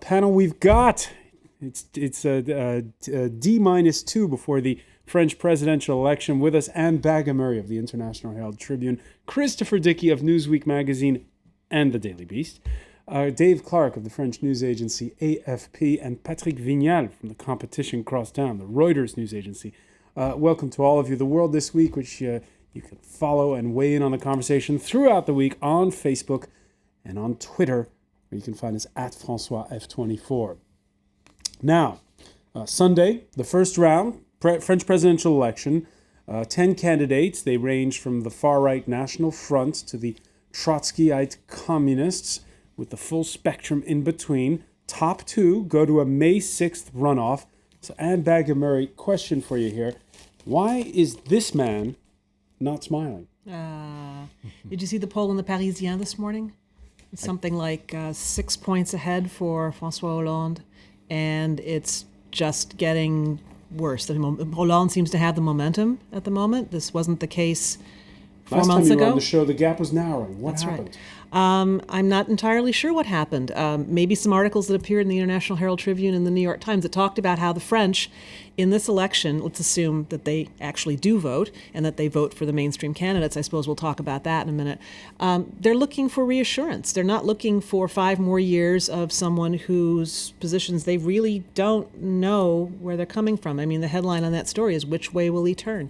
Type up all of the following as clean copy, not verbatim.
panel we've got. It's D-2 before the French presidential election. With us, Anne Bagha-Murray of the International Herald Tribune, Christopher Dickey of Newsweek magazine and the Daily Beast, Dave Clark of the French news agency AFP, and Patrick Vignal from the Competition Crosstown, the Reuters news agency. Welcome to all of you. The World This Week, which you can follow and weigh in on the conversation throughout the week on Facebook and on Twitter, where you can find us at François F24. Now, Sunday, the first round, French presidential election, 10 candidates. They range from the far-right National Front to the Trotskyite communists, with the full spectrum in between. Top two go to a May 6th runoff. So, Anne Bagha-Murray, question for you here. Why is this man not smiling? Did you see the poll in the Parisien this morning? It's something like 6 points ahead for François Hollande, and it's just getting worse. Hollande seems to have the momentum at the moment. This wasn't the case 4 months ago. Last time you were on the show, the gap was narrowing. What happened? Right. I'm not entirely sure what happened. Maybe some articles that appeared in the International Herald Tribune and the New York Times that talked about how the French, in this election, let's assume that they actually do vote and that they vote for the mainstream candidates. I suppose we'll talk about that in a minute. They're looking for reassurance. They're not looking for 5 more years of someone whose positions they really don't know where they're coming from. I mean, the headline on that story is, "Which way will he turn?"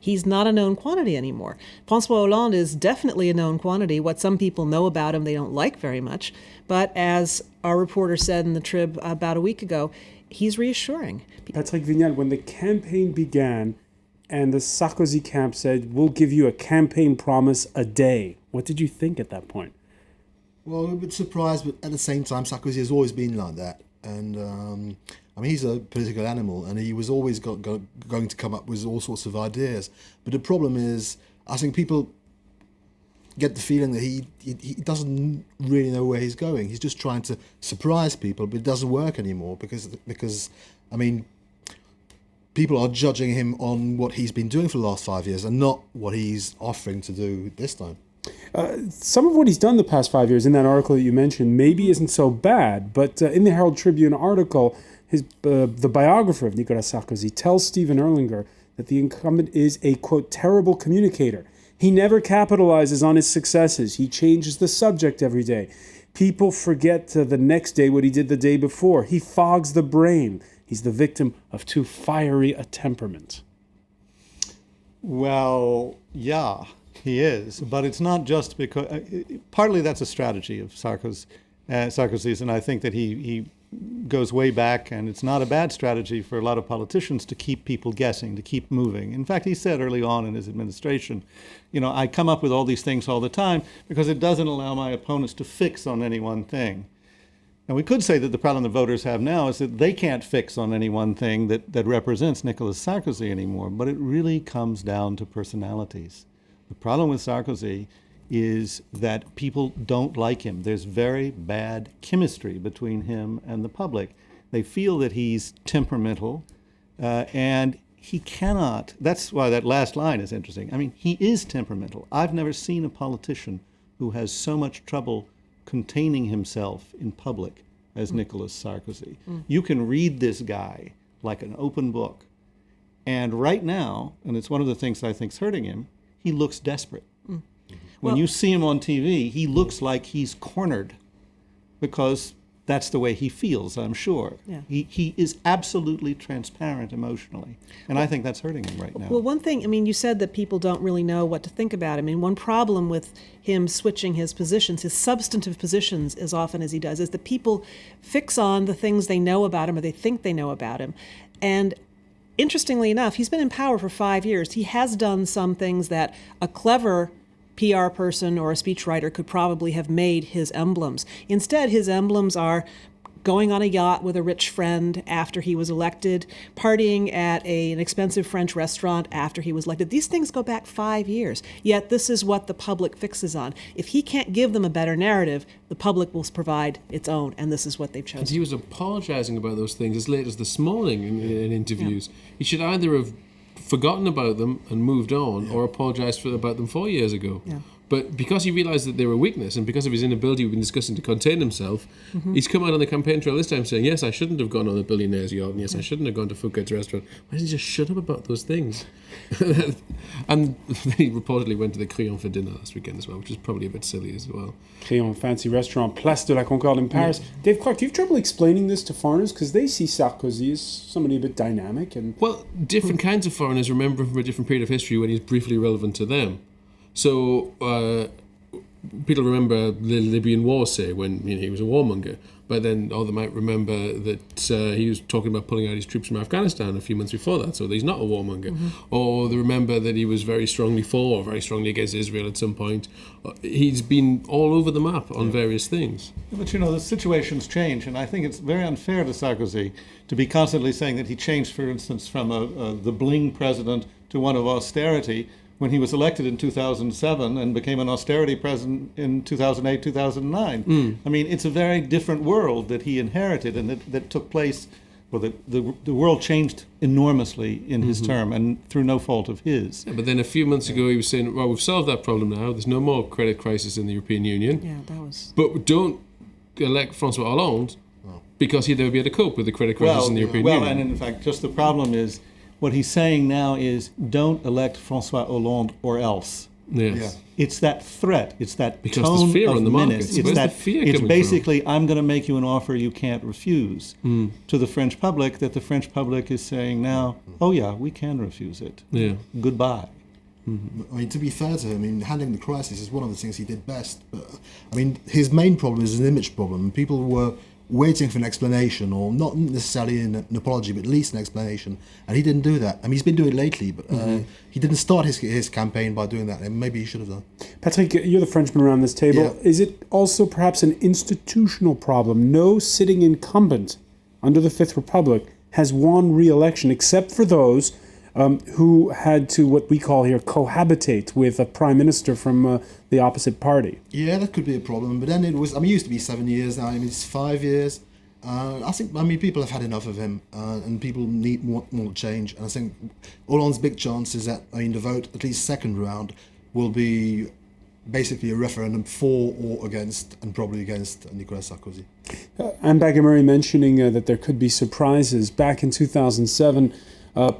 He's not a known quantity anymore. François Hollande is definitely a known quantity. What some people know about him, they don't like very much. But as our reporter said in the Trib about a week ago, he's reassuring. Patrick Vignal, when the campaign began and the Sarkozy camp said, "We'll give you a campaign promise a day," what did you think at that point? Well, I'm a bit surprised, but at the same time, Sarkozy has always been like that. And I mean, he's a political animal, and he was always going to come up with all sorts of ideas. But the problem is, I think people get the feeling that he doesn't really know where he's going. He's just trying to surprise people, but it doesn't work anymore because I mean, people are judging him on what he's been doing for the last 5 years and not what he's offering to do this time. Some of what he's done the past 5 years in that article that you mentioned maybe isn't so bad, but in the Herald Tribune article, the biographer of Nicolas Sarkozy tells Stephen Erlinger that the incumbent is a, quote, terrible communicator. He never capitalizes on his successes. He changes the subject every day. People forget the next day what he did the day before. He fogs the brain. He's the victim of too fiery a temperament. Well, yeah. He is, but it's not just because. Partly that's a strategy of Sarkozy's, and I think that he goes way back, and it's not a bad strategy for a lot of politicians to keep people guessing, to keep moving. In fact, he said early on in his administration, I come up with all these things all the time because it doesn't allow my opponents to fix on any one thing. And we could say that the problem the voters have now is that they can't fix on any one thing that represents Nicolas Sarkozy anymore, but it really comes down to personalities. The problem with Sarkozy is that people don't like him. There's very bad chemistry between him and the public. They feel that he's temperamental, and he cannot. That's why that last line is interesting. I mean, he is temperamental. I've never seen a politician who has so much trouble containing himself in public as Nicolas Sarkozy. You can read this guy like an open book. And right now, and it's one of the things that I think is hurting him, he looks desperate. When you see him on TV, he looks like he's cornered because that's the way he feels, I'm sure. Yeah. He is absolutely transparent emotionally, and I think that's hurting him right now. Well, one thing, I mean, you said that people don't really know what to think about him. I mean, one problem with him switching his positions, his substantive positions, as often as he does, is that people fix on the things they know about him or they think they know about him. And interestingly enough, he's been in power for 5 years. He has done some things that a clever PR person or a speechwriter could probably have made his emblems. Instead, his emblems are going on a yacht with a rich friend after he was elected, partying at an expensive French restaurant after he was elected. These things go back 5 years, yet this is what the public fixes on. If he can't give them a better narrative, the public will provide its own, and this is what they've chosen. And he was apologising about those things as late as this morning in interviews. Yeah. He should either have forgotten about them and moved on, or apologised about them 4 years ago. Yeah. But because he realised that they were a weakness, and because of his inability we've been discussing to contain himself, he's come out on the campaign trail this time saying, yes, I shouldn't have gone on a billionaire's yacht, and yes, I shouldn't have gone to Fouquet's restaurant. Why doesn't he just shut up about those things? And then he reportedly went to the Crillon for dinner last weekend as well, which is probably a bit silly as well. Crillon, fancy restaurant, Place de la Concorde in Paris. Dave Clark, do you have trouble explaining this to foreigners? Because they see Sarkozy as somebody a bit dynamic. And well, different kinds of foreigners remember him from a different period of history when he's briefly relevant to them. So people remember the Libyan war, say, when he was a warmonger. But then, or they might remember that he was talking about pulling out his troops from Afghanistan a few months before that, so he's not a warmonger. Or they remember that he was very strongly for or very strongly against Israel at some point. He's been all over the map on various things. But the situations change, and I think it's very unfair to Sarkozy to be constantly saying that he changed, for instance, from the bling president to one of austerity, when he was elected in 2007 and became an austerity president in 2008, 2009. I mean, it's a very different world that he inherited and that took place, well, the world changed enormously in his term and through no fault of his. Yeah, but then a few months ago he was saying, well, we've solved that problem now. There's no more credit crisis in the European Union. Yeah, that was... But don't elect François Hollande because he'd never be able to cope with the credit crisis in the European Union. Well, and in fact, just the problem is, what he's saying now is, don't elect François Hollande or else. Yes. Yeah. It's that threat. It's that Because tone there's fear of on the menace. markets. It's Where's that. the fear It's coming basically, I'm going to make you an offer you can't refuse to the French public. That the French public is saying now, oh yeah, we can refuse it. Yeah. Goodbye. I mean, to be fair to him, handling the crisis is one of the things he did best. But his main problem is an image problem. People were waiting for an explanation, or not necessarily an apology, but at least an explanation, and he didn't do that. He's been doing it lately, but he didn't start his campaign by doing that, and maybe he should have done. Patrick, you're the Frenchman around this table. Yeah. Is it also perhaps an institutional problem? No sitting incumbent under the Fifth Republic has won re-election, except for those who had to, what we call here, cohabitate with a prime minister from the opposite party. Yeah, that could be a problem. But then it used to be 7 years now. It's 5 years. I think people have had enough of him, and people need more change. And I think Hollande's big chance is that the vote, at least second round, will be basically a referendum for or against, and probably against Nicolas Sarkozy. Anne Bagher-Murray mentioning that there could be surprises. Back in 2007,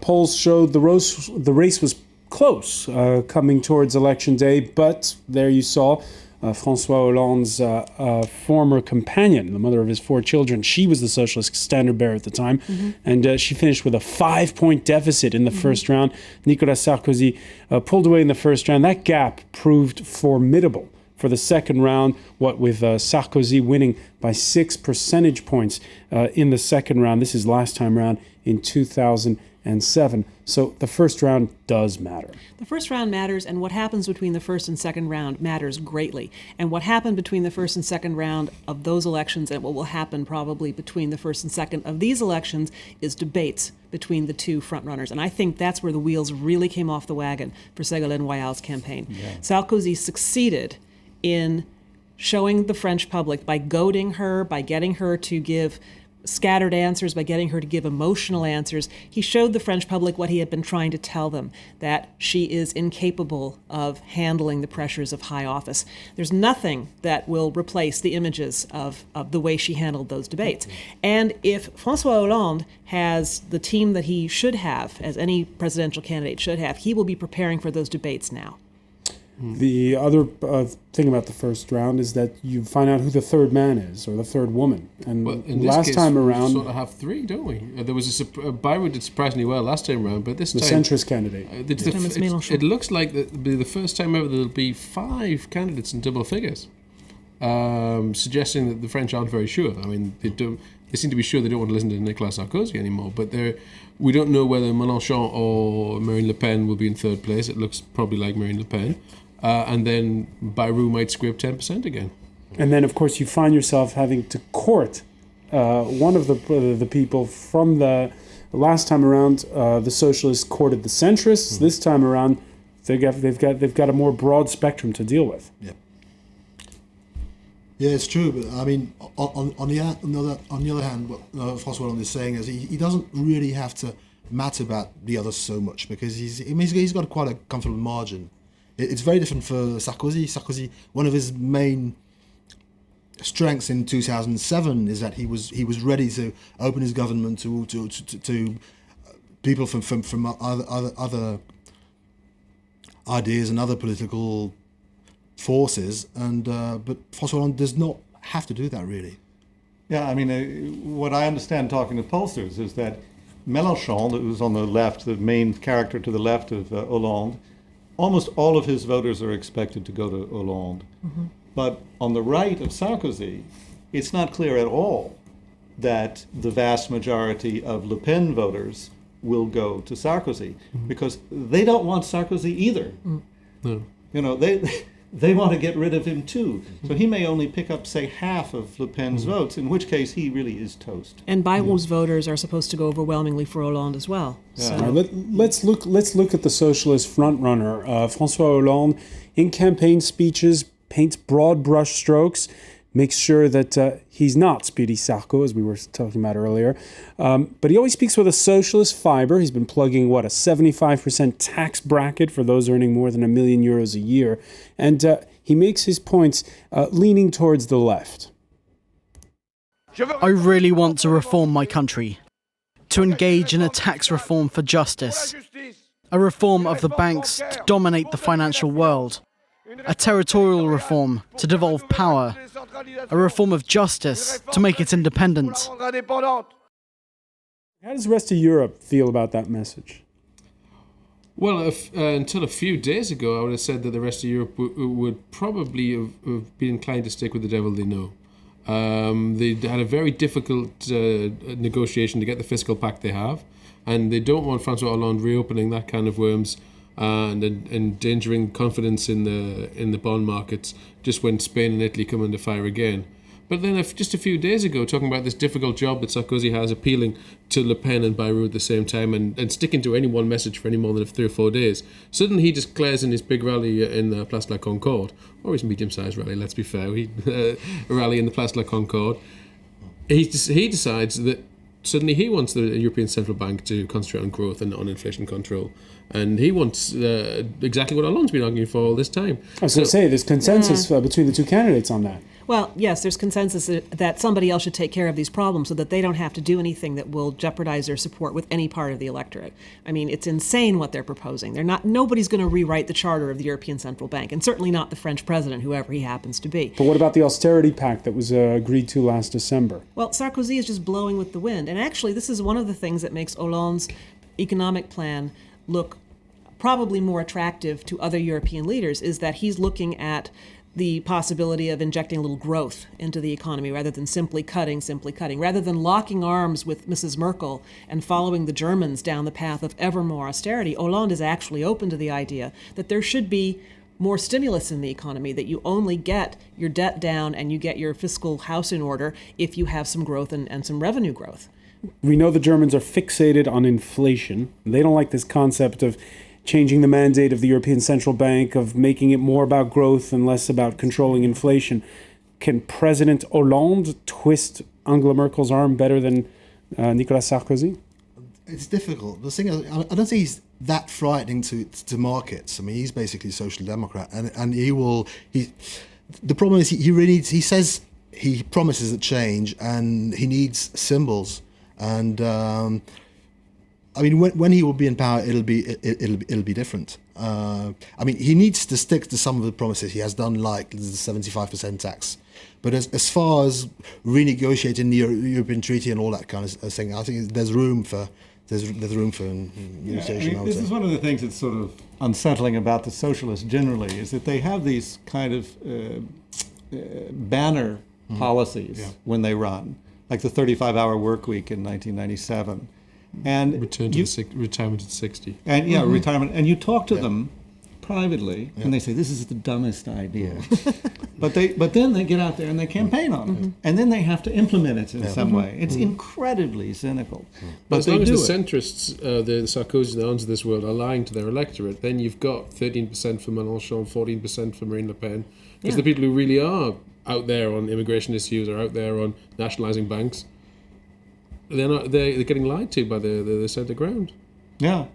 polls showed the race was close coming towards election day, but there you saw François Hollande's former companion, the mother of his 4 children. She was the socialist standard bearer at the time, and she finished with a 5-point deficit in the first round. Nicolas Sarkozy pulled away in the first round. That gap proved formidable for the second round, what with Sarkozy winning by 6 percentage points in the second round. This is last time round in 2007. So the first round does matter. The first round matters, and what happens between the first and second round matters greatly. And what happened between the first and second round of those elections, and what will happen probably between the first and second of these elections, is debates between the two frontrunners. And I think that's where the wheels really came off the wagon for Ségolène Royal's campaign. Yeah. Sarkozy succeeded in showing the French public, by goading her, by getting her to give scattered answers, by getting her to give emotional answers, he showed the French public what he had been trying to tell them, that she is incapable of handling the pressures of high office. There's nothing that will replace the images of the way she handled those debates. And if François Hollande has the team that he should have, as any presidential candidate should have, he will be preparing for those debates now. The other thing about the first round is that you find out who the third man is, or the third woman. And in last this case, time around, we sort of have 3, don't we? There was Bayrou did surprisingly well last time around, but this the time centrist candidate. It looks like it'll be the first time ever there'll be 5 candidates in double figures, suggesting that the French aren't very sure. I mean, they seem to be sure they don't want to listen to Nicolas Sarkozy anymore, but we don't know whether Mélenchon or Marine Le Pen will be in third place. It looks probably like Marine Le Pen. And then Bayrou might scrape 10% again. And then, of course, you find yourself having to court one of the people from the last time around. The socialists courted the centrists. Mm-hmm. This time around, they've got a more broad spectrum to deal with. Yeah. Yeah, it's true. But I mean, on the other hand, what François Hollande is saying is he doesn't really have to matter about the others so much, because he's got quite a comfortable margin It's very different for Sarkozy. Sarkozy, one of his main strengths in 2007 is that he was ready to open his government to people from other ideas and other political forces, and but François Hollande does not have to do that really. Yeah, I mean, what I understand talking to pollsters is that Mélenchon, who's on the left, the main character to the left of Hollande, almost all of his voters are expected to go to Hollande. Mm-hmm. But on the right of Sarkozy, it's not clear at all that the vast majority of Le Pen voters will go to Sarkozy, because they don't want Sarkozy either. No. You know, they want to get rid of him too. So he may only pick up, say, half of Le Pen's votes, in which case he really is toast. And Bayrou's voters are supposed to go overwhelmingly for Hollande as well. Yeah. So. All right, let's look at the socialist frontrunner, François Hollande, in campaign speeches, paints broad brush strokes, makes sure that he's not Speedy Sarko, as we were talking about earlier. But he always speaks with a socialist fiber. He's been plugging, a 75% tax bracket for those earning more than €1 million a year. And he makes his points leaning towards the left. I really want to reform my country, to engage in a tax reform for justice, a reform of the banks to dominate the financial world, a territorial reform to devolve power, a reform of justice to make it independent. How does the rest of Europe feel about that message? Well, until a few days ago, I would have said that the rest of Europe would probably have been inclined to stick with the devil they know. They had a very difficult negotiation to get the fiscal pact they have, and they don't want François Hollande reopening that can of worms and endangering confidence in the bond markets just when Spain and Italy come under fire again. But then just a few days ago, talking about this difficult job that Sarkozy has, appealing to Le Pen and Bayrou at the same time and sticking to any one message for any more than 3 or 4 days, suddenly he declares in his big rally in Place de la Concorde, or his medium-sized rally, let's be fair, a rally in the Place de la Concorde, he decides that suddenly he wants the European Central Bank to concentrate on growth and on inflation control. And he wants exactly what Hollande's been arguing for all this time. I was going to say, there's consensus between the two candidates on that. Well, yes, there's consensus that somebody else should take care of these problems so that they don't have to do anything that will jeopardize their support with any part of the electorate. I mean, it's insane what they're proposing. Nobody's going to rewrite the charter of the European Central Bank, and certainly not the French president, whoever he happens to be. But what about the austerity pact that was agreed to last December? Well, Sarkozy is just blowing with the wind. And actually, this is one of the things that makes Hollande's economic plan look probably more attractive to other European leaders, is that he's looking at the possibility of injecting a little growth into the economy rather than simply cutting. Rather than locking arms with Mrs. Merkel and following the Germans down the path of ever more austerity, Hollande is actually open to the idea that there should be more stimulus in the economy, that you only get your debt down and you get your fiscal house in order if you have some growth and some revenue growth. We know the Germans are fixated on inflation. They don't like this concept of changing the mandate of the European Central Bank, of making it more about growth and less about controlling inflation. Can President Hollande twist Angela Merkel's arm better than Nicolas Sarkozy? It's difficult. The thing is, I don't think he's that frightening to markets. I mean, he's basically a social democrat, and the problem is he really needs, he promises a change, and he needs symbols. And I mean, when he will be in power, it'll be different. I mean, he needs to stick to some of the promises he has done, like the 75% tax. But as far as renegotiating the European Treaty and all that kind of thing, I think there's room for negotiation. Yeah, this is one of the things that's sort of unsettling about the socialists generally, is that they have these kind of banner policies when they run, like the 35-hour work week in 1997. And retirement at 60. And retirement. And you talk to them privately, and they say, this is the dumbest idea. but then they get out there and they campaign on it. And then they have to implement it in some way. It's incredibly cynical. But as long as the centrists, the Sarkozy and the Hollandes of this world, are lying to their electorate, then you've got 13% for Mélenchon, 14% for Marine Le Pen. Because the people who really are out there on immigration issues, are out there on nationalising banks, they're getting lied to by the centre ground. Yeah.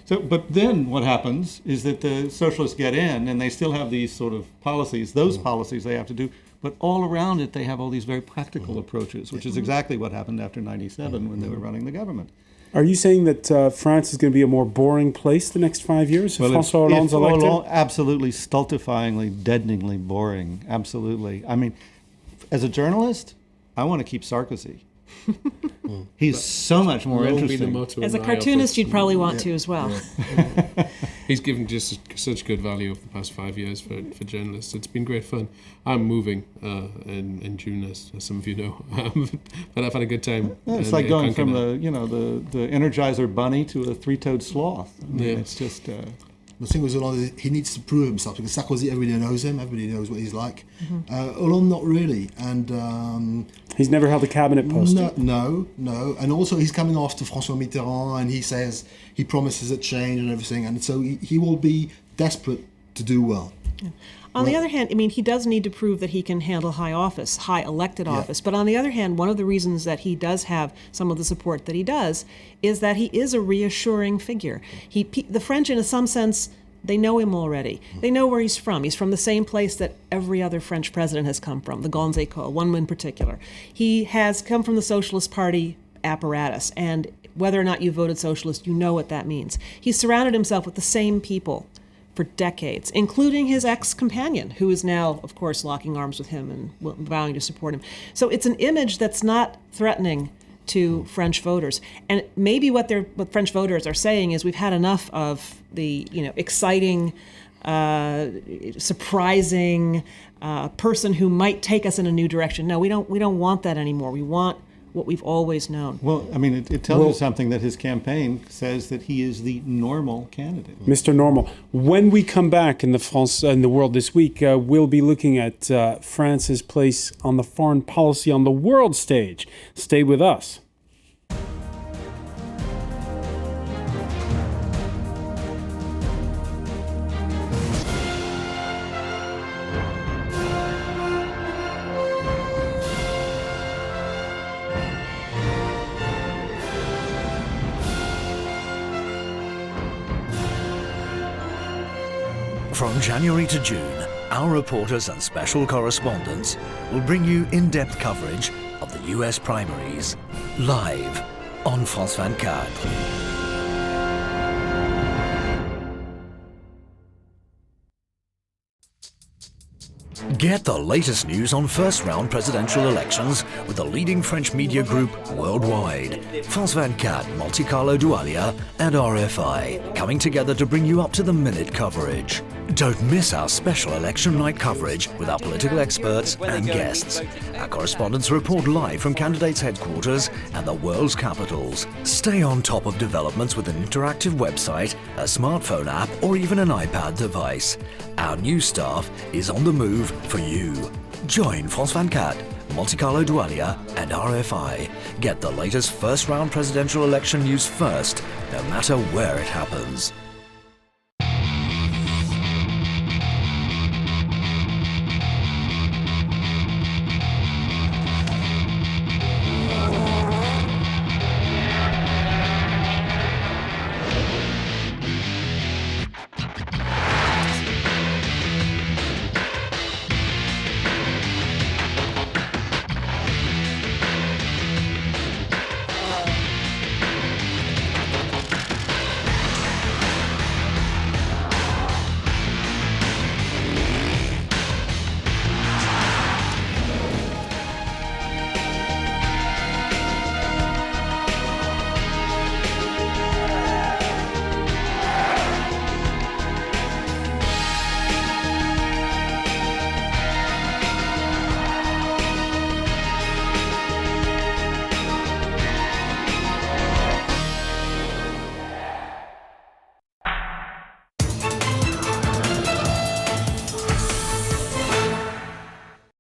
So, but then what happens is that the socialists get in, and they still have these sort of policies, those policies they have to do, but all around it they have all these very practical approaches, which is exactly what happened after 97 when they were running the government. Are you saying that France is going to be a more boring place the next 5 years if François Hollande's elected? Absolutely stultifyingly, deadeningly boring. Absolutely. I mean, as a journalist, I want to keep Sarkozy. He's so much more interesting. As a cartoonist, you'd probably want to as well. He's given just such good value over the past 5 years for journalists. It's been great fun. I'm moving in June, as some of you know, but I've had a good time. Yeah, it's like going from the Energizer Bunny to a three-toed sloth. I mean, it's just. The thing with Hollande is he needs to prove himself, because Sarkozy, everybody knows him, everybody knows what he's like. Hollande, not really, and he's never held a cabinet post. No, and also he's coming after François Mitterrand, and he promises a change and everything, and so he will be desperate to do well. Yeah. On the other hand, I mean, he does need to prove that he can handle high elected office. But on the other hand, one of the reasons that he does have some of the support that he does is that he is a reassuring figure. The French, in some sense, they know him already. They know where he's from. He's from the same place that every other French president has come from, the Grandes Écoles, one in particular. He has come from the Socialist Party apparatus, and whether or not you voted socialist, you know what that means. He's surrounded himself with the same people for decades, including his ex-companion, who is now, of course, locking arms with him and vowing to support him. So it's an image that's not threatening to French voters. And maybe what French voters are saying is, we've had enough of the exciting, surprising person who might take us in a new direction. No, we don't want that anymore. We want what we've always known. Well, I mean, it tells you something, that his campaign says that he is the normal candidate. Mr. Normal. When we come back in the world this week, we'll be looking at France's place on the foreign policy on the world stage. Stay with us. From January to June, our reporters and special correspondents will bring you in-depth coverage of the US primaries, live on France 24. Get the latest news on first-round presidential elections with the leading French media group worldwide. France 24, Monte Carlo Doualiya and RFI, coming together to bring you up-to-the-minute coverage. Don't miss our special election night coverage with our political experts and guests. Our correspondents report live from candidates' headquarters and the world's capitals. Stay on top of developments with an interactive website, a smartphone app, or even an iPad device. Our news staff is on the move for you. Join France 24, Monte Carlo Doualiya and RFI. Get the latest first-round presidential election news first, no matter where it happens.